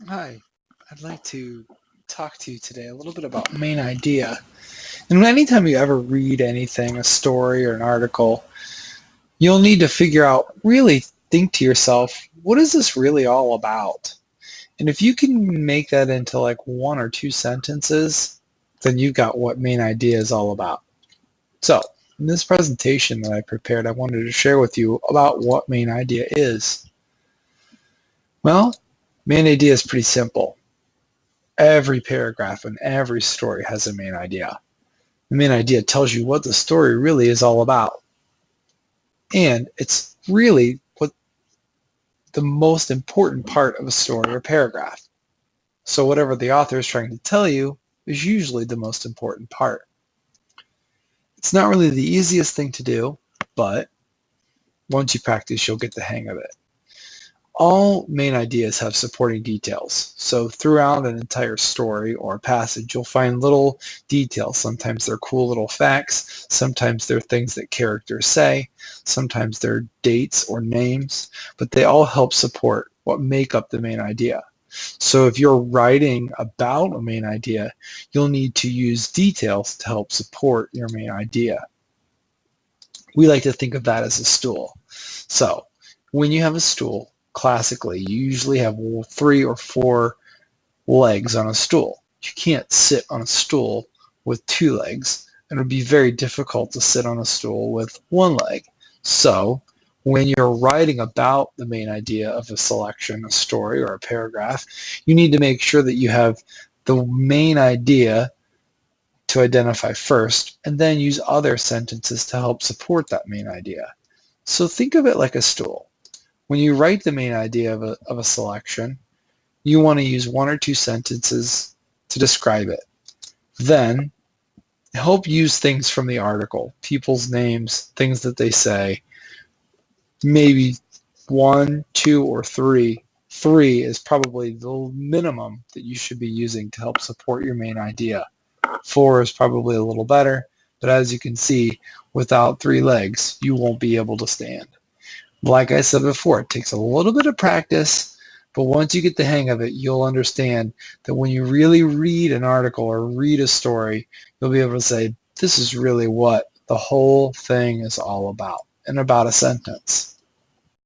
Hi, I'd like to talk to you today a little bit about main idea. And anytime you ever read anything, a story or an article, you'll need to figure out, really think to yourself, what is this really all about? And if you can make that into like one or two sentences, then you've got what main idea is all about. So, in this presentation that I prepared, I wanted to share with you about what main idea is. Well, main idea is pretty simple. Every paragraph and every story has a main idea. The main idea tells you what the story really is all about. And it's really what the most important part of a story or paragraph. So whatever the author is trying to tell you is usually the most important part. It's not really the easiest thing to do, but once you practice, you'll get the hang of it. All main ideas have supporting details. So throughout an entire story or passage, you'll find little details. Sometimes they're cool little facts. Sometimes they're things that characters say. Sometimes they're dates or names, but they all help support what make up the main idea. So if you're writing about a main idea, you'll need to use details to help support your main idea. We like to think of that as a stool. So when you have a stool, classically, you usually have 3 or 4 legs on a stool. You can't sit on a stool with 2 legs, and it would be very difficult to sit on a stool with 1 leg. So when you're writing about the main idea of a selection, a story, or a paragraph, you need to make sure that you have the main idea to identify first, and then use other sentences to help support that main idea. So think of it like a stool. When you write the main idea of a selection, you want to use 1 or 2 sentences to describe it. Then help use things from the article, people's names, things that they say, maybe 1, 2, or 3. 3 is probably the minimum that you should be using to help support your main idea. 4 is probably a little better, but as you can see, without 3 legs, you won't be able to stand. Like I said before, it takes a little bit of practice, but once you get the hang of it, you'll understand that when you really read an article or read a story, you'll be able to say, this is really what the whole thing is all about in about a sentence.